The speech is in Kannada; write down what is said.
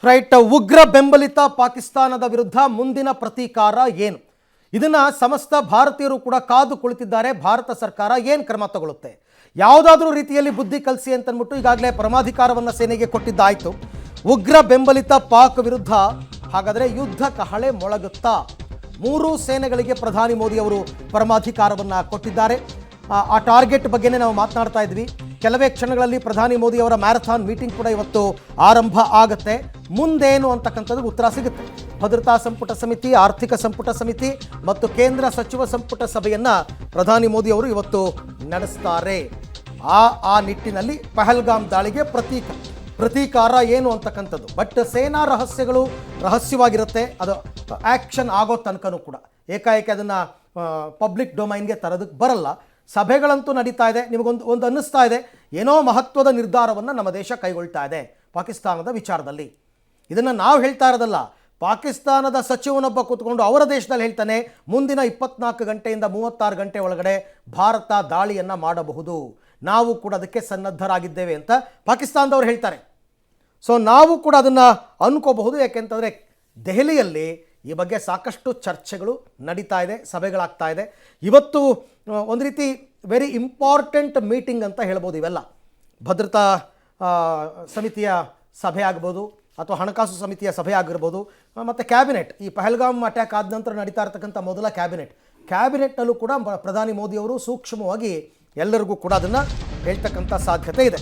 ರೈಟ್. ಉಗ್ರ ಬೆಂಬಲಿತ ಪಾಕಿಸ್ತಾನದ ವಿರುದ್ಧ ಮುಂದಿನ ಪ್ರತೀಕಾರ ಏನು? ಇದನ್ನ ಸಮಸ್ತ ಭಾರತೀಯರು ಕೂಡ ಕಾದು ಕುಳಿತಿದ್ದಾರೆ. ಭಾರತ ಸರ್ಕಾರ ಏನು ಕ್ರಮ ತಗೊಳ್ಳುತ್ತೆ, ಯಾವುದಾದ್ರೂ ರೀತಿಯಲ್ಲಿ ಬುದ್ಧಿ ಕಲಿಸಿ ಅಂತಂದ್ಬಿಟ್ಟು ಈಗಾಗಲೇ ಪರಮಾಧಿಕಾರವನ್ನು ಸೇನೆಗೆ ಕೊಟ್ಟಿದ್ದಾಯಿತು. ಉಗ್ರ ಬೆಂಬಲಿತ ಪಾಕ್ ವಿರುದ್ಧ ಹಾಗಾದರೆ ಯುದ್ಧ ಕಹಳೆ ಮೊಳಗುತ್ತಾ? ಮೂರೂ ಸೇನೆಗಳಿಗೆ ಪ್ರಧಾನಿ ಮೋದಿ ಅವರು ಪರಮಾಧಿಕಾರವನ್ನು ಕೊಟ್ಟಿದ್ದಾರೆ. ಆ ಟಾರ್ಗೆಟ್ ಬಗ್ಗೆನೇ ನಾವು ಮಾತನಾಡ್ತಾ ಇದ್ವಿ. ಕೆಲವೇ ಕ್ಷಣಗಳಲ್ಲಿ ಪ್ರಧಾನಿ ಮೋದಿ ಅವರ ಮ್ಯಾರಥಾನ್ ಮೀಟಿಂಗ್ ಕೂಡ ಇವತ್ತು ಆರಂಭ ಆಗುತ್ತೆ. ಮುಂದೇನು ಅಂತಕ್ಕಂಥದ್ದು ಉತ್ತರ ಸಿಗುತ್ತೆ. ಭದ್ರತಾ ಸಂಪುಟ ಸಮಿತಿ, ಆರ್ಥಿಕ ಸಂಪುಟ ಸಮಿತಿ ಮತ್ತು ಕೇಂದ್ರ ಸಚಿವ ಸಂಪುಟ ಸಭೆಯನ್ನು ಪ್ರಧಾನಿ ಮೋದಿ ಅವರು ಇವತ್ತು ನಡೆಸ್ತಾರೆ. ಆ ನಿಟ್ಟಿನಲ್ಲಿ ಪಹಲ್ಗಾಮ್ ದಾಳಿಗೆ ಪ್ರತೀಕಾರ ಏನು ಅಂತಕ್ಕಂಥದ್ದು. ಬಟ್ ಸೇನಾ ರಹಸ್ಯಗಳು ರಹಸ್ಯವಾಗಿರುತ್ತೆ. ಅದು ಆ್ಯಕ್ಷನ್ ಆಗೋ ತನಕನೂ ಕೂಡ ಏಕಾಏಕಿ ಅದನ್ನು ಪಬ್ಲಿಕ್ ಡೊಮೈನ್ಗೆ ತರೋದಕ್ಕೆ ಬರಲ್ಲ. ಸಭೆಗಳಂತೂ ನಡೀತಾ ಇದೆ. ನಿಮಗೊಂದು ಅನ್ನಿಸ್ತಾ ಇದೆ, ಏನೋ ಮಹತ್ವದ ನಿರ್ಧಾರವನ್ನು ನಮ್ಮ ದೇಶ ಕೈಗೊಳ್ತಾ ಇದೆ ಪಾಕಿಸ್ತಾನದ ವಿಚಾರದಲ್ಲಿ. ಇದನ್ನು ನಾವು ಹೇಳ್ತಾ ಇರೋದಲ್ಲ. ಪಾಕಿಸ್ತಾನದ ಸಚಿವನೊಬ್ಬ ಕೂತ್ಕೊಂಡು ಅವರ ದೇಶದಲ್ಲಿ ಹೇಳ್ತಾನೆ, ಮುಂದಿನ 24 ಗಂಟೆಯಿಂದ 36 ಗಂಟೆ ಒಳಗಡೆ ಭಾರತ ದಾಳಿಯನ್ನು ಮಾಡಬಹುದು, ನಾವು ಕೂಡ ಅದಕ್ಕೆ ಸನ್ನದ್ಧರಾಗಿದ್ದೇವೆ ಅಂತ ಪಾಕಿಸ್ತಾನದವ್ರು ಹೇಳ್ತಾರೆ. ಸೊ ನಾವು ಕೂಡ ಅದನ್ನು ಅನ್ಕೋಬಹುದು. ಯಾಕೆಂತಂದರೆ ದೆಹಲಿಯಲ್ಲಿ ಈ ಬಗ್ಗೆ ಸಾಕಷ್ಟು ಚರ್ಚೆಗಳು ನಡೀತಾ ಇದೆ, ಸಭೆಗಳಾಗ್ತಾ ಇದೆ. ಇವತ್ತು ಒಂದು ರೀತಿ ವೆರಿ ಇಂಪಾರ್ಟೆಂಟ್ ಮೀಟಿಂಗ್ ಅಂತ ಹೇಳ್ಬೋದು. ಇವೆಲ್ಲ ಭದ್ರತಾ ಸಮಿತಿಯ ಸಭೆ ಆಗ್ಬೋದು ಅಥವಾ ಹಣಕಾಸು ಸಮಿತಿಯ ಸಭೆ ಆಗಿರ್ಬೋದು, ಮತ್ತು ಕ್ಯಾಬಿನೆಟ್. ಈ ಪಹಲ್ಗಾಮ್ ಅಟ್ಯಾಕ್ ಆದ ನಂತರ ನಡೀತಾ ಇರ್ತಕ್ಕಂಥ ಮೊದಲ ಕ್ಯಾಬಿನೆಟ್ನಲ್ಲೂ ಕೂಡ ಪ್ರಧಾನಿ ಮೋದಿಯವರು ಸೂಕ್ಷ್ಮವಾಗಿ ಎಲ್ಲರಿಗೂ ಕೂಡ ಅದನ್ನು ಹೇಳ್ತಕ್ಕಂಥ ಸಾಧ್ಯತೆ ಇದೆ.